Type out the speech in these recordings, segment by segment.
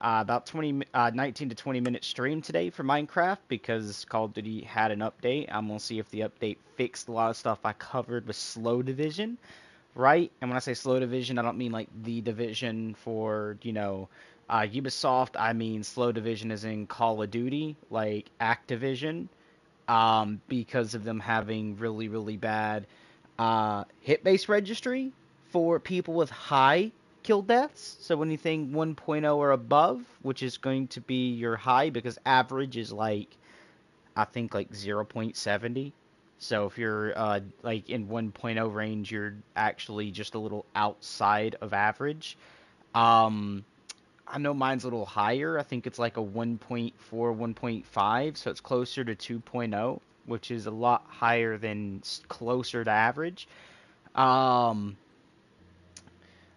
about 19 to 20 minute stream today for Minecraft because Call of Duty had an update. I'm gonna see if the update fixed a lot of stuff I covered with slow division, right? And when I say slow division, I don't mean like the division for, Ubisoft. I mean slow division is in Call of Duty, like Activision, because of them having really, really bad hit base registry for people with high kill deaths. So anything 1.0 or above, which is going to be your high, because average is like, I think like 0.70. So if you're like in 1.0 range, you're actually just a little outside of average. Um, I know mine's a little higher. I think it's like a 1.4, 1.5, so it's closer to 2.0, which is a lot higher than closer to average. Um,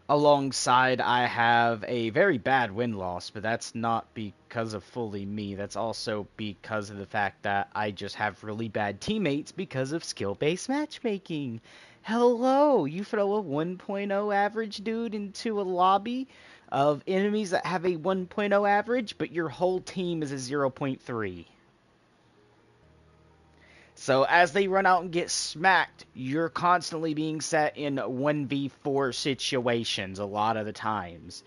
Alongside, I have a very bad win-loss, but that's not because of fully me. That's also because of the fact that I just have really bad teammates because of skill-based matchmaking. Hello, you throw a 1.0 average dude into a lobby of enemies that have a 1.0 average, but your whole team is a 0.3. So as they run out and get smacked, you're constantly being set in 1v4 situations a lot of the times.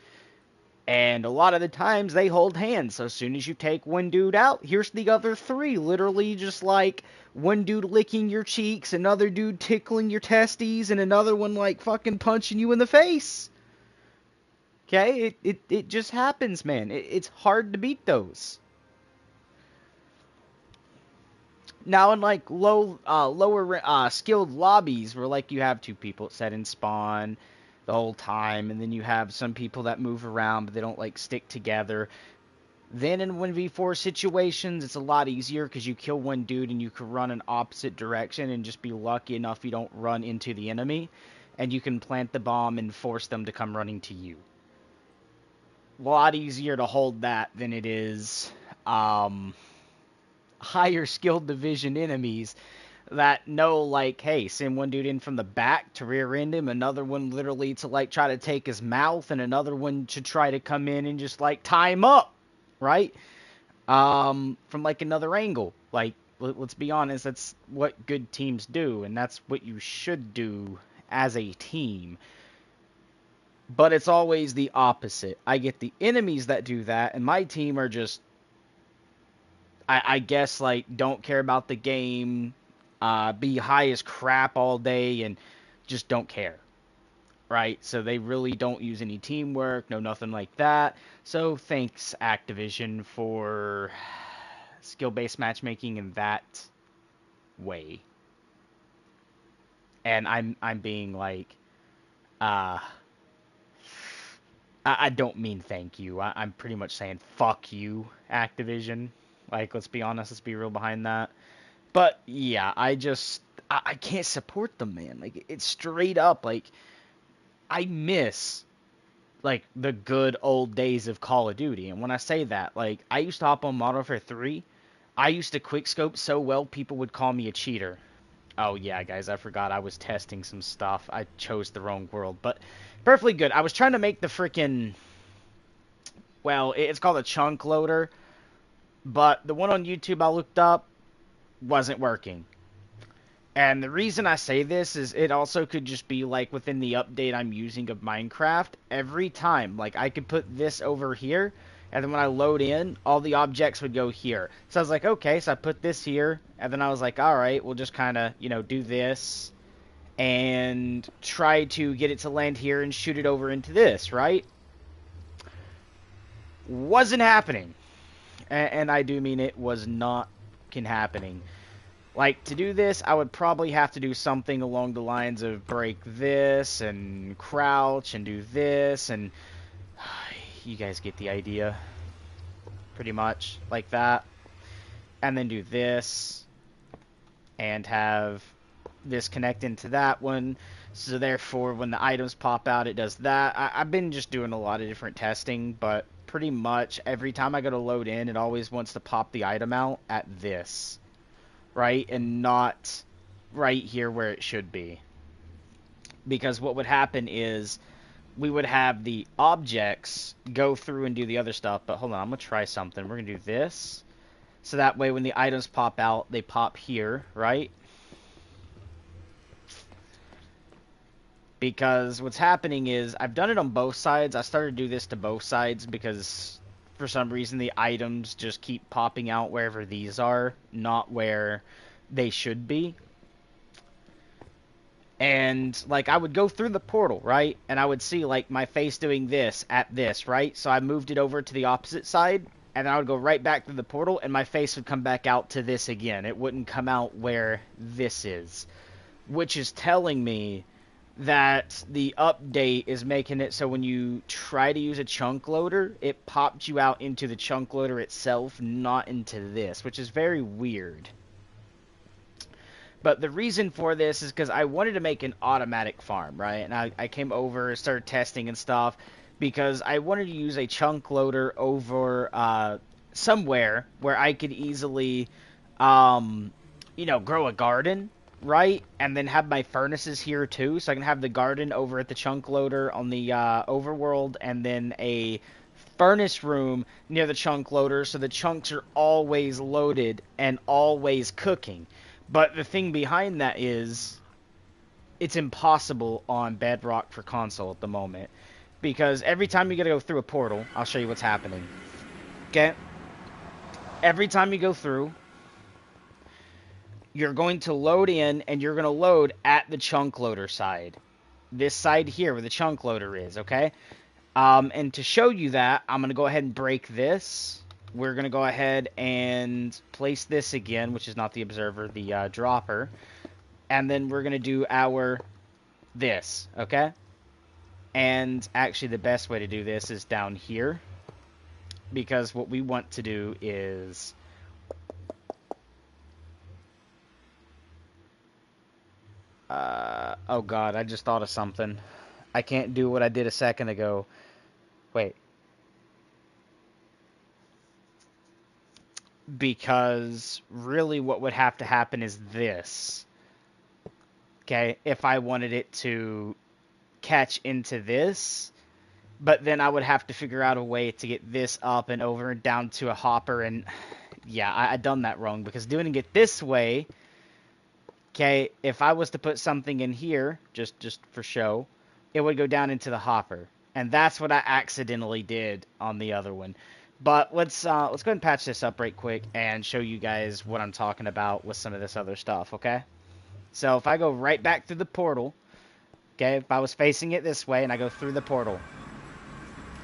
And a lot of the times they hold hands. So as soon as you take one dude out, here's the other three. Literally just like one dude licking your cheeks, another dude tickling your testes, and another one like fucking punching you in the face. Okay? It just happens, man. It's hard to beat those. Now in like lower skilled lobbies where like you have two people set in spawn the whole time, and then you have some people that move around but they don't like stick together. Then in 1v4 situations, it's a lot easier because you kill one dude and you can run an opposite direction and just be lucky enough you don't run into the enemy, and you can plant the bomb and force them to come running to you. A lot easier to hold that than it is higher skilled division enemies that know, like, hey, send one dude in from the back to rear end him, another one literally to like try to take his mouth, and another one to try to come in and just like tie him up, right? From like another angle. Like, let's be honest, that's what good teams do, and that's what you should do as a team. But it's always the opposite. I get the enemies that do that, and my team are just, I guess, like, don't care about the game, be high as crap all day, and just don't care, right? So they really don't use any teamwork, no nothing like that. So thanks, Activision, for skill-based matchmaking in that way. And I'm being like, uh, I don't mean thank you. I'm pretty much saying fuck you, Activision. Like, let's be honest, let's be real behind that. But yeah, I can't support them, man. Like, it's straight up like I miss like the good old days of Call of Duty. And when I say that, like, I used to hop on Modern Warfare 3. I used to quickscope so well people would call me a cheater. Oh yeah, guys, I forgot I was testing some stuff. I chose the wrong world, but perfectly good. I was trying to make the freaking, well, it's called a chunk loader, but the one on YouTube I looked up wasn't working. And the reason I say this is it also could just be like within the update I'm using of Minecraft. Every time, like, I could put this over here, and then when I load in, all the objects would go here. So I was like, okay, so I put this here, and then I was like, alright, we'll just kind of, do this, and try to get it to land here and shoot it over into this, right? Wasn't happening. And I do mean it was not happening. Like, to do this, I would probably have to do something along the lines of break this, and crouch, and do this, and you guys get the idea. Pretty much, like that. And then do this, and have this connect into that one, so therefore when the items pop out, it does that. I've been just doing a lot of different testing, but pretty much every time I go to load in, it always wants to pop the item out at this. Right? And not right here where it should be. Because what would happen is we would have the objects go through and do the other stuff. But hold on, I'm going to try something. We're going to do this. So that way when the items pop out, they pop here, right? Because what's happening is, I've done it on both sides. I started to do this to both sides because for some reason the items just keep popping out wherever these are, not where they should be. And, like, I would go through the portal, right? And I would see, like, my face doing this at this, right? So I moved it over to the opposite side, and then I would go right back through the portal, and my face would come back out to this again. It wouldn't come out where this is. Which is telling me that the update is making it so when you try to use a chunk loader, it pops you out into the chunk loader itself, not into this, which is very weird. But the reason for this is because I wanted to make an automatic farm, right? And I came over, started testing and stuff, because I wanted to use a chunk loader over somewhere where I could easily, grow a garden, right? And then have my furnaces here too, so I can have the garden over at the chunk loader on the overworld, and then a furnace room near the chunk loader, so the chunks are always loaded and always cooking. But the thing behind that is, it's impossible on Bedrock for console at the moment. Because every time you gotta go through a portal, I'll show you what's happening. Okay? Every time you go through, you're going to load in, and you're going to load at the chunk loader side. This side here where the chunk loader is, okay? And to show you that, I'm going to go ahead and break this. We're going to go ahead and place this again, which is not the observer, the dropper. And then we're going to do our this, okay? And actually the best way to do this is down here. Because what we want to do is... oh god, I just thought of something. I can't do what I did a second ago. Wait. Because really what would have to happen is this. Okay, if I wanted it to catch into this, but then I would have to figure out a way to get this up and over and down to a hopper, and yeah, I done that wrong, because doing it this way, okay, if I was to put something in here, just for show, it would go down into the hopper, and that's what I accidentally did on the other one. But let's go ahead and patch this up right quick and show you guys what I'm talking about with some of this other stuff, okay? So if I go right back through the portal, okay, if I was facing it this way and I go through the portal,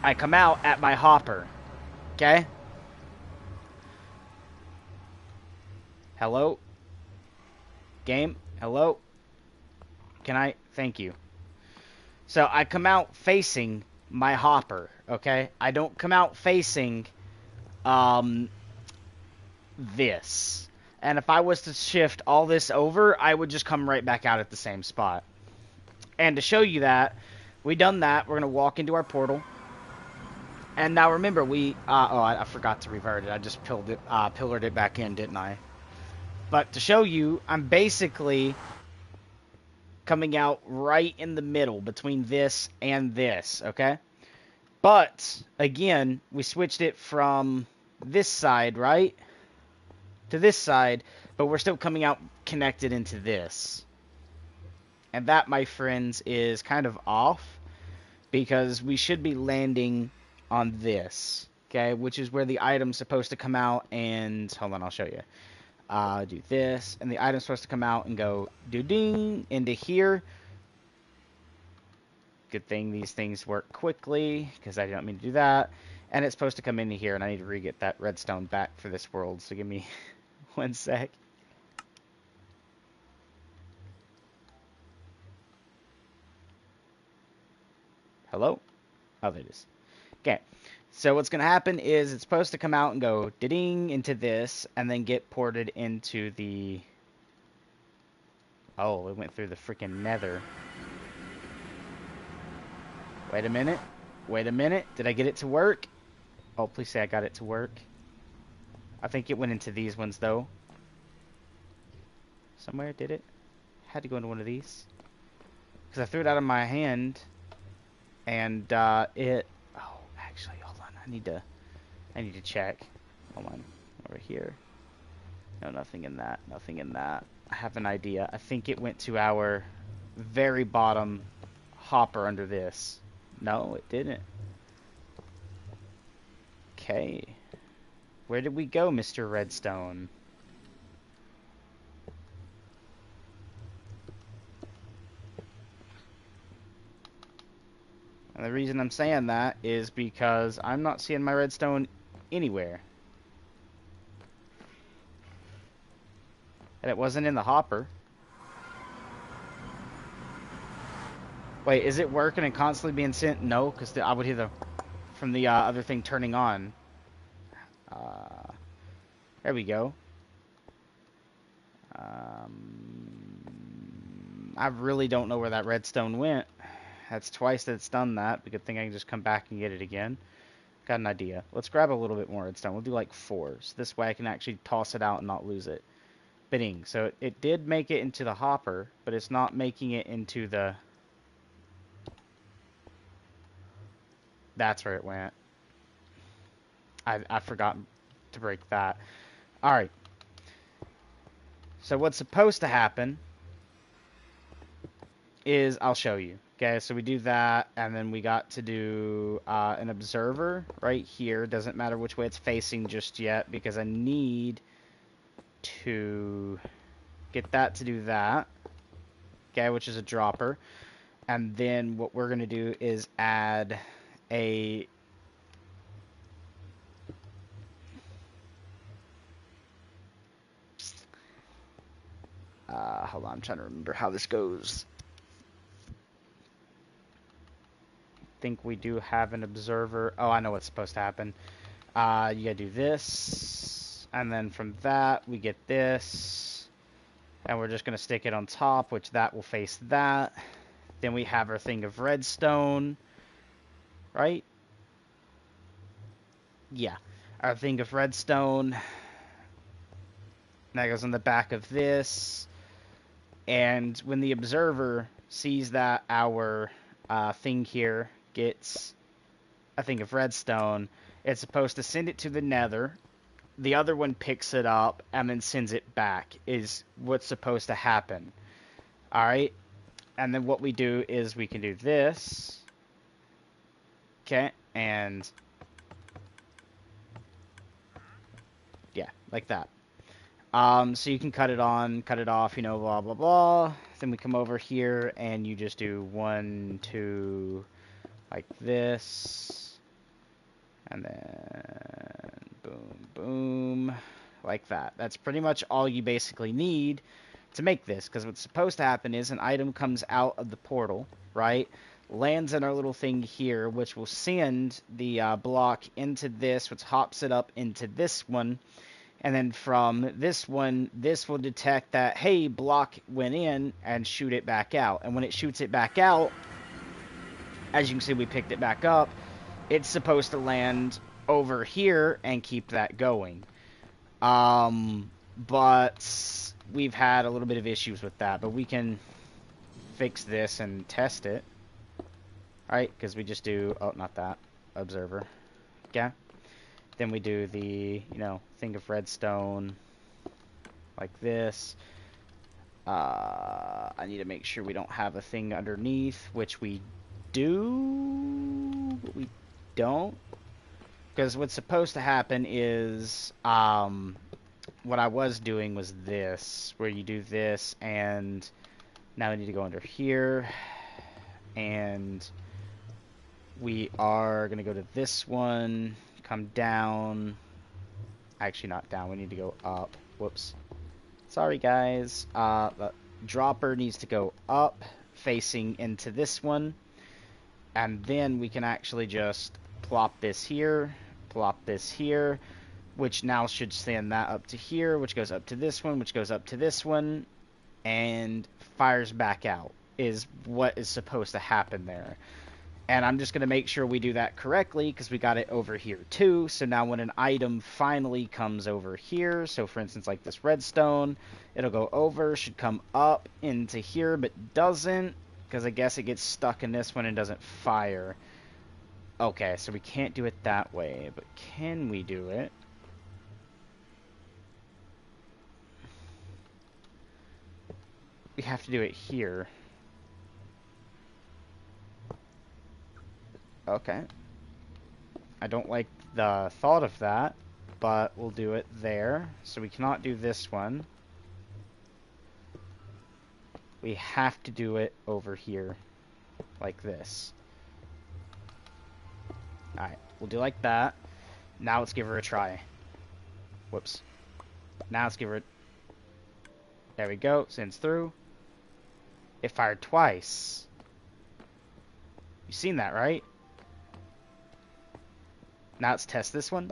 I come out at my hopper, okay? Hello? Game? Hello? Can I? Thank you. So I come out facing my hopper, okay? I don't come out facing this. And if I was to shift all this over, I would just come right back out at the same spot. And to show you that, we done that. We're going to walk into our portal. And now remember, I forgot to revert it. I just pillared it back in, didn't I? But to show you, I'm basically coming out right in the middle between this and this, okay? But, again, we switched it from this side, right, to this side, but we're still coming out connected into this. And that, my friends, is kind of off, because we should be landing on this, okay, which is where the item's supposed to come out, and, hold on, I'll show you. Do this, and the item's supposed to come out and go do-ding into here. Good thing these things work quickly, because I didn't mean to do that. And it's supposed to come into here, and I need to re-get that redstone back for this world, so give me one sec. Hello? Oh, there it is. Okay. So what's going to happen is it's supposed to come out and go ding into this, and then get ported into the... Oh, it went through the freaking nether. Wait a minute. Wait a minute. Did I get it to work? Oh, please say I got it to work. I think it went into these ones, though. Somewhere, did it? Had to go into one of these. Because I threw it out of my hand. And it. Oh, actually, hold on. I need to check. Hold on. Over here. No, nothing in that. Nothing in that. I have an idea. I think it went to our very bottom hopper under this. No, it didn't. Okay. Where did we go, Mr. Redstone? And the reason I'm saying that is because I'm not seeing my redstone anywhere. And it wasn't in the hopper. Wait, is it working and constantly being sent? No, because I would hear the from the other thing turning on. There we go. I really don't know where that redstone went. That's twice that it's done that. But good thing I can just come back and get it again. Got an idea. Let's grab a little bit more redstone. We'll do like 4. So this way I can actually toss it out and not lose it. Bidding. So it did make it into the hopper, but it's not making it into the... That's where it went. I forgot to break that. Alright. So what's supposed to happen is, I'll show you. Okay, so we do that, and then we got to do an observer right here. Doesn't matter which way it's facing just yet, because I need to get that to do that. Okay, which is a dropper. And then what we're going to do is add a... hold on, I'm trying to remember how this goes. I think we do have an observer. Oh, I know what's supposed to happen. You gotta do this, and then from that we get this, and we're just gonna stick it on top, which that will face that. Then we have our thing of redstone, right? Yeah, our thing of redstone. That goes on the back of this. And when the observer sees that our thing here gets a thing of redstone, it's supposed to send it to the nether. The other one picks it up and then sends it back, is what's supposed to happen. Alright? And then what we do is we can do this. Okay, and... yeah, like that. So you can cut it on, cut it off, you know, blah, blah, blah. Then we come over here and you just do 1, 2, like this. And then boom, boom, like that. That's pretty much all you basically need to make this. Because what's supposed to happen is an item comes out of the portal, right? Lands in our little thing here, which will send the block into this, which hops it up into this one. And then from this one, this will detect that, hey, block went in, and shoot it back out. And when it shoots it back out, as you can see, we picked it back up. It's supposed to land over here and keep that going. But we've had a little bit of issues with that. But we can fix this and test it. Alright, because we just do... oh, not that. Observer. Yeah. Then we do the, you know, thing of redstone, like this. I need to make sure we don't have a thing underneath, which we do, but we don't. Because what's supposed to happen is, what I was doing was this, where you do this, and now we need to go under here, and we are going to go to this one, come down, actually not down, we need to go up, whoops, sorry guys, the dropper needs to go up, facing into this one, and then we can actually just plop this here, which now should send that up to here, which goes up to this one, which goes up to this one, and fires back out, is what is supposed to happen there. And I'm just going to make sure we do that correctly, because we got it over here too. So now when an item finally comes over here, so for instance like this redstone, it'll go over, should come up into here, but doesn't, Because I guess it gets stuck in this one and doesn't fire. Okay, so we can't do it that way, but can we do it? We have to do it here. Okay. I don't like the thought of that, but we'll do it there. So we cannot do this one. We have to do it over here, like this. Alright, we'll do like that. Now let's give her a try. Whoops. Now let's give her a... There we go, sends through. It fired twice. You've seen that, right? Now let's test this one.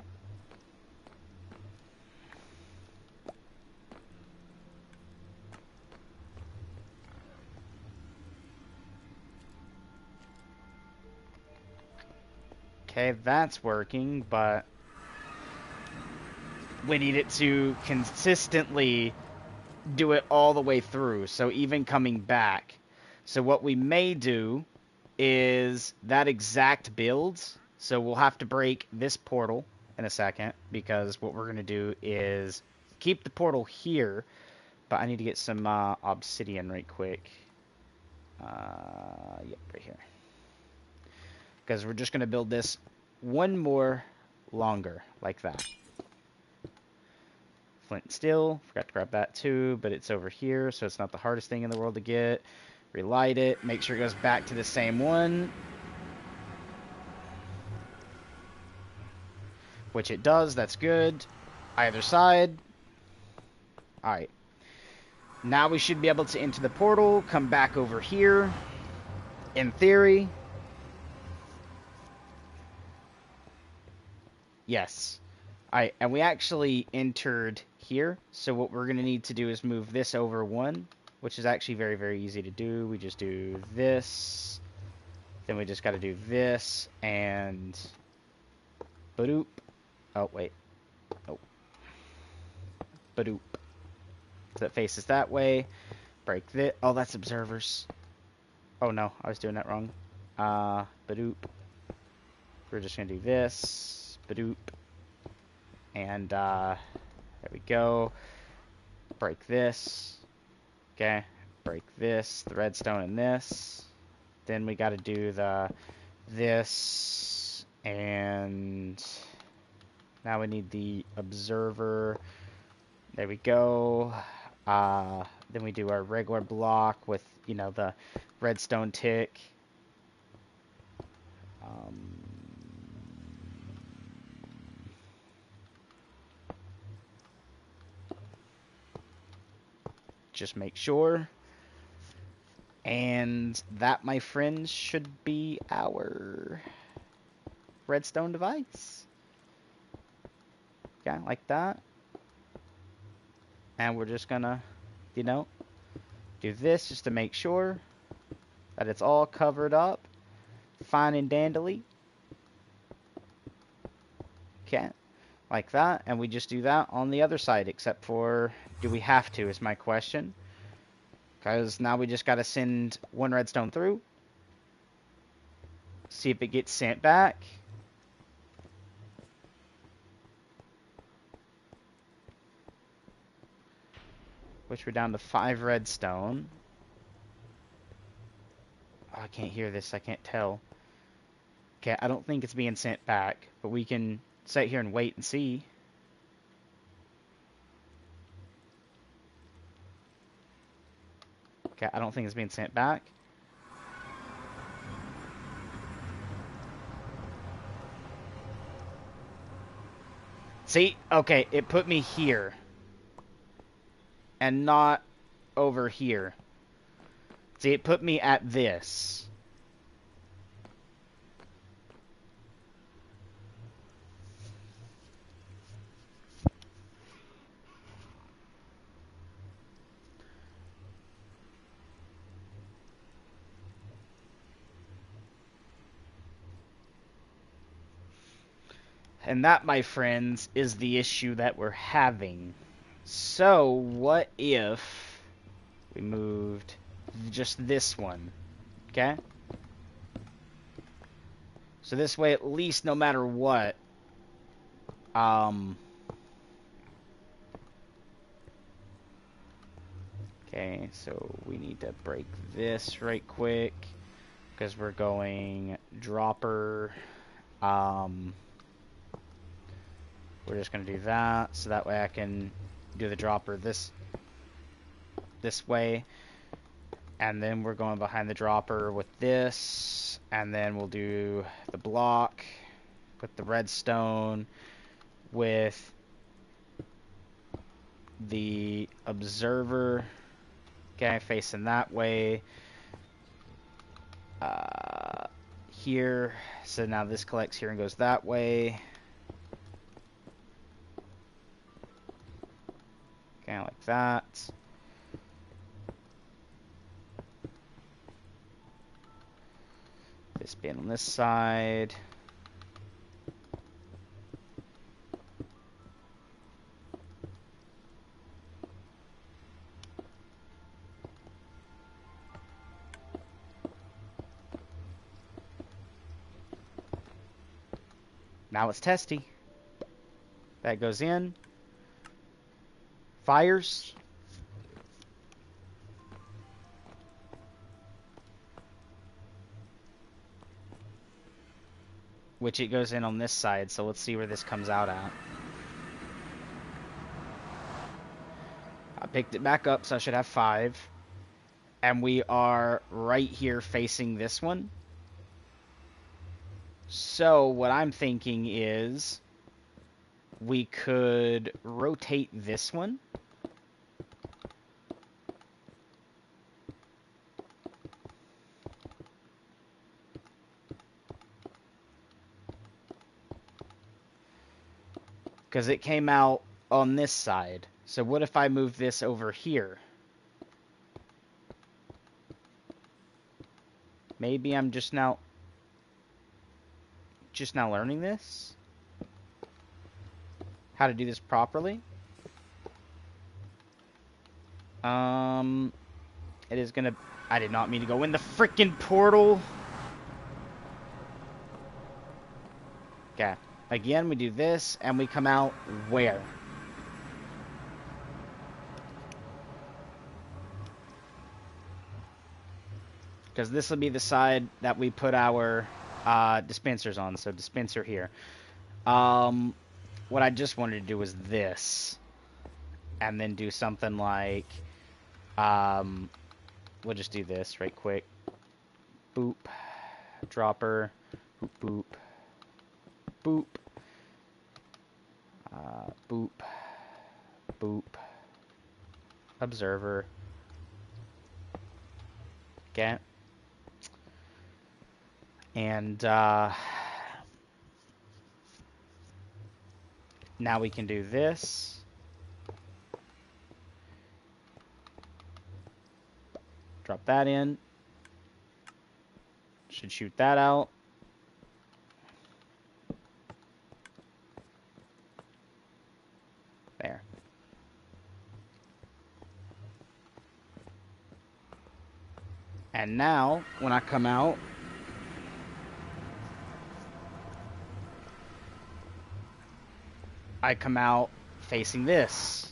Okay, that's working, but we need it to consistently do it all the way through, so even coming back. So what we may do is that exact build, so we'll have to break this portal in a second, because what we're going to do is keep the portal here, but I need to get some obsidian right quick. Yep, right here. Because we're just going to build this one more longer, like that. Flint and steel, forgot to grab that too, but it's over here, so it's not the hardest thing in the world to get. Relight it, make sure it goes back to the same one. Which it does, that's good. Either side. Alright. Now we should be able to enter the portal, come back over here. In theory. Yes. Alright, and we actually entered here, so what we're going to need to do is move this over one, which is actually very, very easy to do. We just do this, then we just got to do this, and... Badoop. Oh, wait. Oh. Badoop. So that faces that way. Break this. Oh, that's observers. Oh, no, I was doing that wrong. Badoop. We're just going to do this. Badoop. And, there we go. Break this. Okay. Break this. The redstone and this. Then we got to do this. And now we need the observer. There we go. Then we do our regular block with, you know, the redstone tick. Just make sure. And that, my friends, should be our redstone device. Okay, like that. And we're just gonna, you know, do this just to make sure that it's all covered up. Fine and dandly. Okay, like that. And we just do that on the other side, except for, do we have to, is my question. Because now we just got to send one redstone through. See if it gets sent back. Which we're down to 5 redstone. Oh, I can't hear this. I can't tell. Okay, I don't think it's being sent back. But we can sit here and wait and see. Okay, I don't think it's being sent back. See? Okay, it put me here. And not over here. See, it put me at this. And that, my friends, is the issue that we're having. So, what if we moved just this one Okay? So this way, at least, no matter what, okay, so we need to break this right quick, because we're going dropper, we're just going to do that, so that way I can do the dropper this way, and then we're going behind the dropper with this, and then we'll do the block with the redstone with the observer, okay, facing that way, here, so now this collects here and goes that way. Okay, like that. This being on this side. Now it's testy. That goes in. Fires. Which it goes in on this side, so let's see where this comes out at. I picked it back up, so I should have 5. And we are right here facing this one. So what I'm thinking is we could rotate this one. Because it came out on this side. So what if I move this over here? Maybe I'm just now learning this? How to do this properly? It is gonna... I did not mean to go in the frickin' portal! Okay. Again, we do this, and we come out where? Because this will be the side that we put our dispensers on. So dispenser here. What I just wanted to do was this. And then do something like... we'll just do this right quick. Boop. Dropper. Boop, boop. Boop. Boop. Boop. Observer. Okay. And now we can do this. Drop that in. Should shoot that out. There. And now, when I come out, I come out facing this.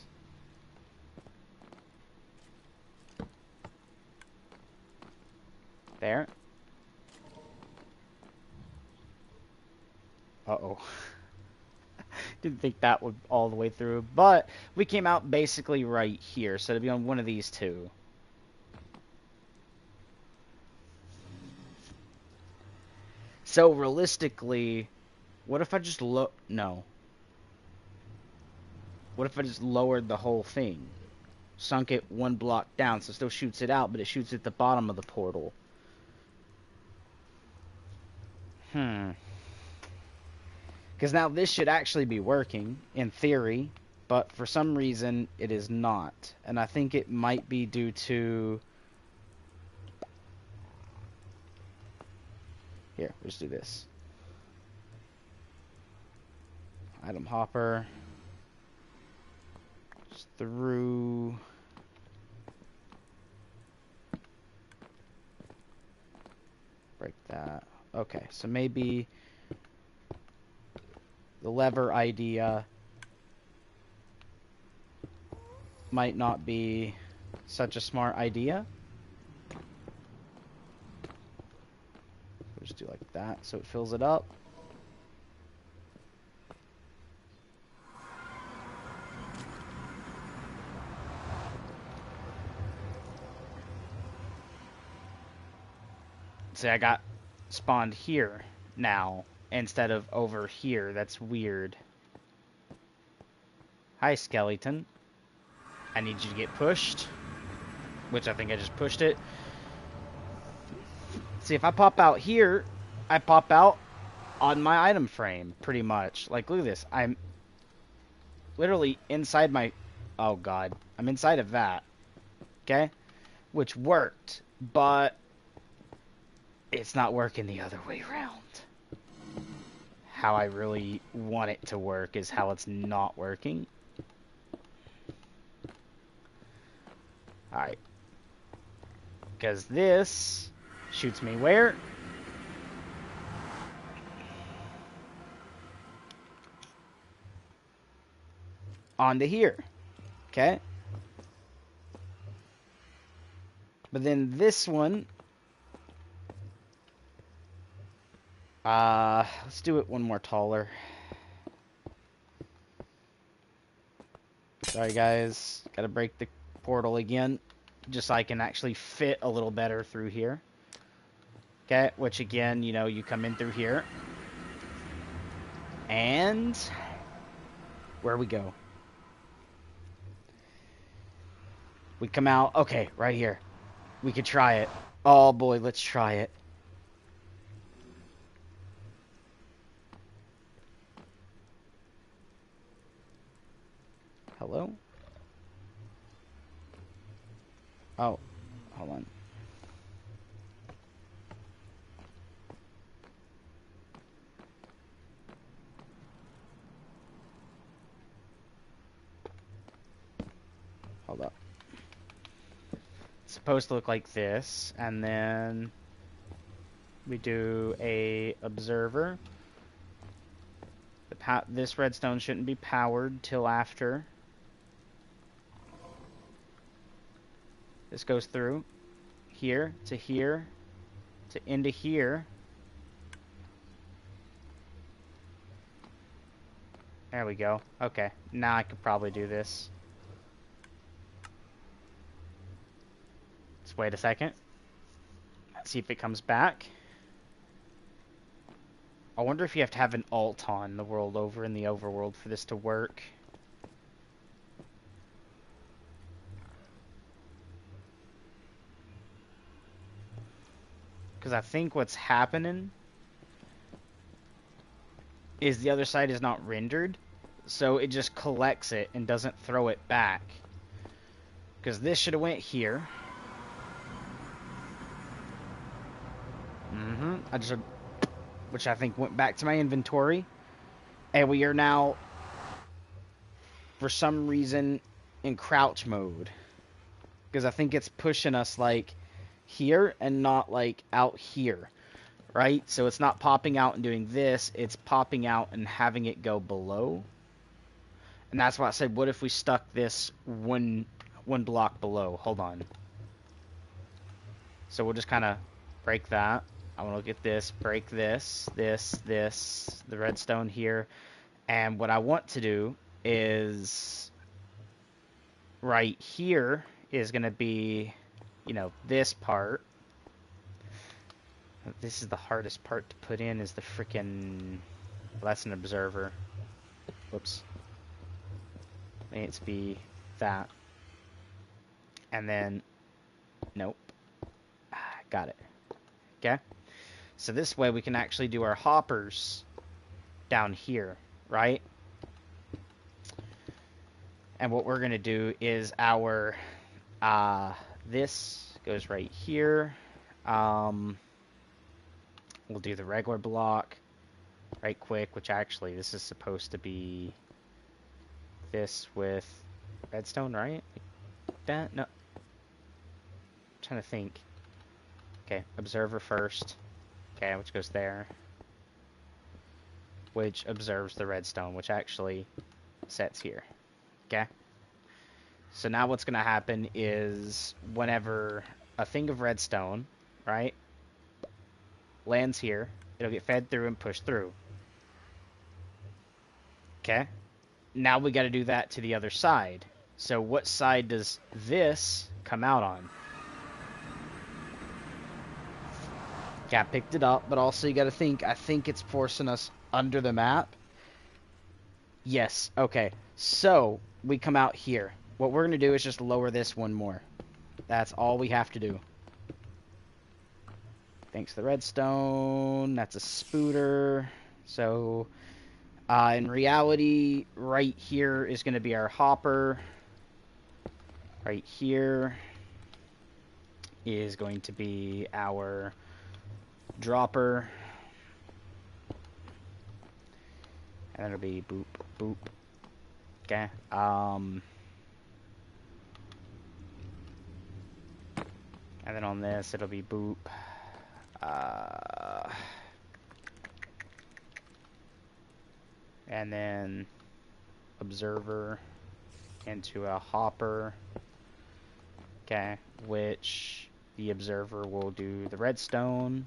There. Uh-oh. Didn't think that would all the way through, but we came out basically right here, so to be on one of these two. So realistically, what if I just no. What if I just lowered the whole thing? Sunk it one block down, so it still shoots it out, but it shoots at the bottom of the portal. Because now this should actually be working, in theory, but for some reason it is not. And I think it might be due to... Here, let's do this. Item hopper. Just through... break that. Okay, so maybe the lever idea might not be such a smart idea. We'll just do like that so it fills it up. See, I got spawned here now instead of over here. That's weird. Hi, skeleton. I need you to get pushed, which I think I just pushed it. See, if I pop out here, I pop out on my item frame, pretty much. Like, look at this. I'm literally inside my... Oh, God. I'm inside of that. Okay? Which worked, but it's not working the other way around. How I really want it to work is how it's not working. Alright. Because this shoots me where? Onto here. Okay? But then this one... let's do it one more taller. Sorry, guys. Gotta break the portal again. Just so I can actually fit a little better through here. Okay, which again, you know, you come in through here. And... where we go? We come out... okay, right here. We could try it. Oh, boy, let's try it. Hello? Oh, hold on. Hold up. It's supposed to look like this, and then we do a observer. This redstone shouldn't be powered till after. This goes through here to into here. There we go. Okay, now I could probably do this. Let's wait a second. Let's see if it comes back. I wonder if you have to have an alt on the world over in the overworld for this to work. Because I think what's happening is the other side is not rendered, so it just collects it and doesn't throw it back. Because this should have went here. Which I think went back to my inventory. And we are now, for some reason, in crouch mode. Because I think it's pushing us, like, here and not, like, out here. Right? So it's not popping out and doing this. It's popping out and having it go below. And that's why I said, what if we stuck this one block below? Hold on. So we'll just kind of break that. I want to look at this, break this, the redstone here. And what I want to do is, right here is going to be, you know, this part. This is the hardest part to put in, is the freaking, well, that's an observer. Whoops. It needs to be that. And then, nope. Got it. Okay. So this way we can actually do our hoppers down here, right? And what we're going to do is our, this goes right here. We'll do the regular block right quick, which actually this is supposed to be this with redstone, right? Like that? No. I'm trying to think. Okay, observer first. Okay, which goes there. Which observes the redstone, which actually sets here. Okay? So now what's going to happen is whenever a thing of redstone, right, lands here, it'll get fed through and pushed through. Okay? Now we got to do that to the other side. So what side does this come out on? Yeah, I picked it up, but also you got to think, I think it's forcing us under the map. Yes, okay. So we come out here. What we're going to do is just lower this one more. That's all we have to do. Thanks to the redstone. That's a spooter. So, in reality, right here is going to be our hopper. Right here is going to be our dropper. And it'll be boop, boop. Okay. And then on this, it'll be boop. And then observer into a hopper. Okay, which the observer will do the redstone.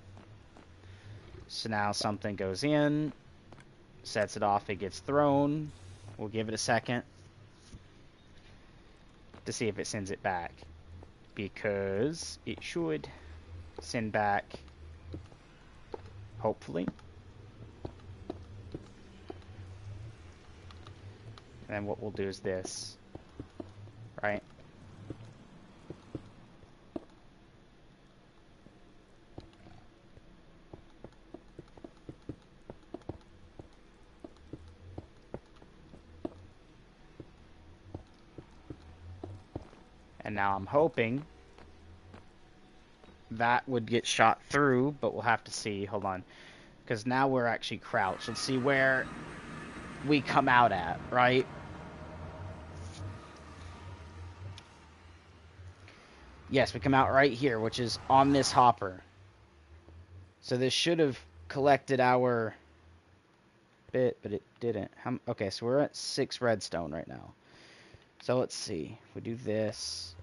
So now something goes in, sets it off, it gets thrown. We'll give it a second to see if it sends it back, because it should send back, hopefully. And then what we'll do is this, right? And now I'm hoping that would get shot through, but we'll have to see. Hold on. Because now we're actually crouched. Let's see where we come out at, right? Yes, we come out right here, which is on this hopper. So this should have collected our bit, but it didn't. Okay, so we're at 6 redstone right now. So let's see. We do this.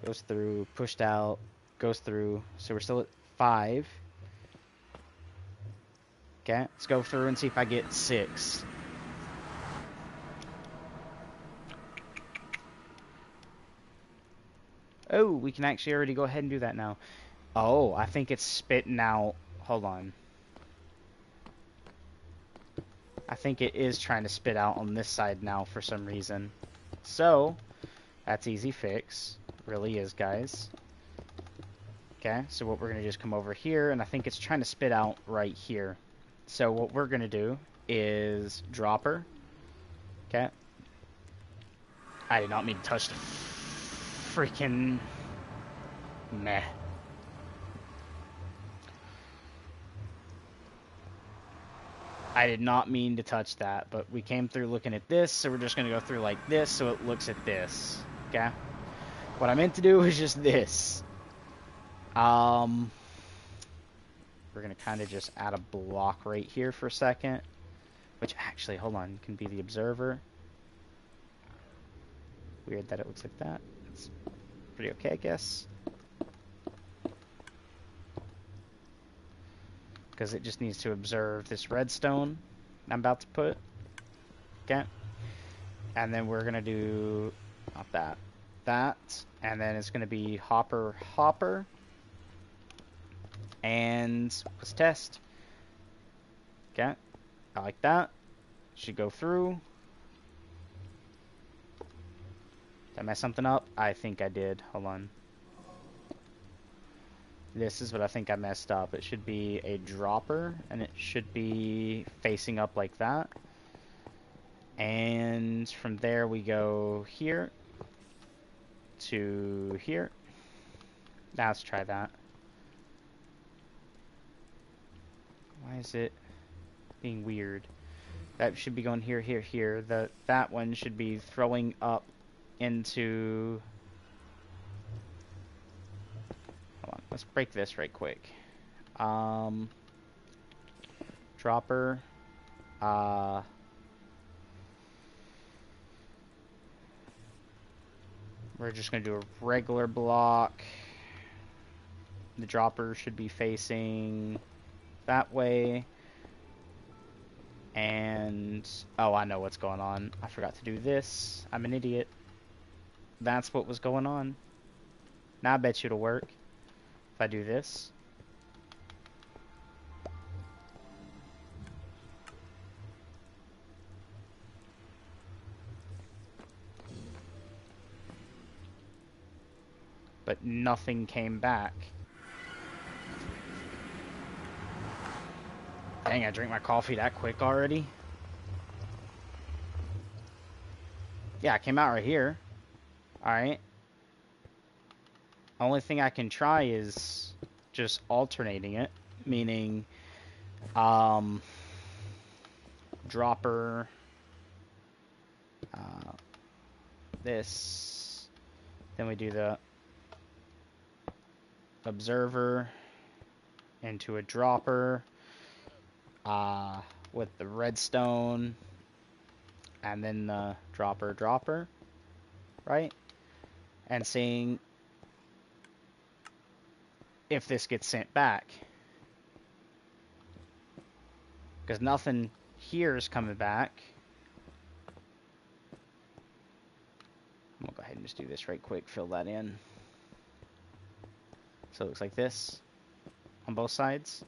Goes through, pushed out, goes through. So we're still at 5. Okay, let's go through and see if I get 6. Oh, we can actually already go ahead and do that now. Oh, I think it's spitting out. Hold on. I think it is trying to spit out on this side now for some reason. So, that's easy fix. Really is, guys. Okay, so what we're going to just come over here, and I think it's trying to spit out right here. So what we're going to do is dropper. Okay. I did not mean to touch the freaking... Meh. I did not mean to touch that, but we came through looking at this, so we're just going to go through like this so it looks at this. Okay? What I meant to do was just this. We're going to kind of just add a block right here for a second. Which actually, hold on, can be the observer. Weird that it looks like that. It's pretty okay, I guess. Because it just needs to observe this redstone I'm about to put. Okay. And then we're going to do, not that, that. And then it's going to be hopper, hopper. And let's test. Okay. I like that. Should go through. Did I mess something up? I think I did. Hold on. This is what I think I messed up. It should be a dropper, and it should be facing up like that. And from there we go here to here. Now let's try that. Why is it being weird? That should be going here, here, here. That one should be throwing up into... Hold on, let's break this right quick. Dropper. We're just going to do a regular block. The dropper should be facing that way. And, oh, I know what's going on. I forgot to do this. I'm an idiot. That's what was going on. Now I bet you it'll work. If I do this. But nothing came back. Dang, I drink my coffee that quick already? Yeah, it came out right here. Alright. Only thing I can try is just alternating it. Meaning, dropper, this, then we do the observer into a dropper, with the redstone, and then the dropper, right? And seeing if this gets sent back. Because nothing here is coming back. I'm going to go ahead and just do this right quick, fill that in. So it looks like this on both sides.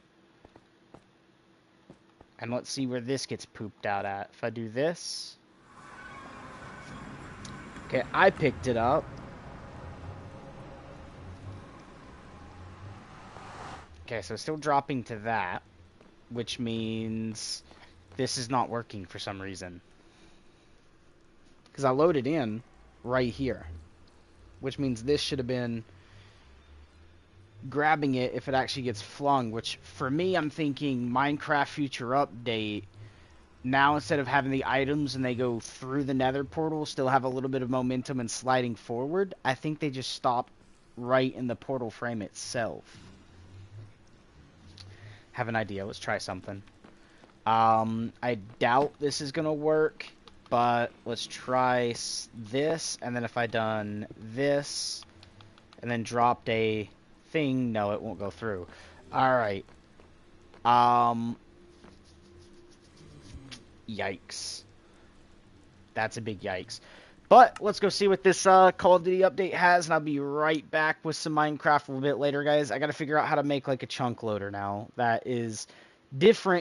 And let's see where this gets pooped out at. If I do this. Okay, I picked it up. Okay, so it's still dropping to that, which means this is not working for some reason. Because I loaded in right here, which means this should have been grabbing it if it actually gets flung, which for me, I'm thinking Minecraft Future Update, now instead of having the items and they go through the nether portal, still have a little bit of momentum and sliding forward, I think they just stop right in the portal frame itself. Have an idea. Let's try something. I doubt this is gonna work, but let's try this, and then if I done this, and then dropped a thing, no, it won't go through. Alright. Yikes. That's a big yikes. But let's go see what this Call of Duty update has, and I'll be right back with some Minecraft a little bit later, guys. I gotta figure out how to make like a chunk loader now that is different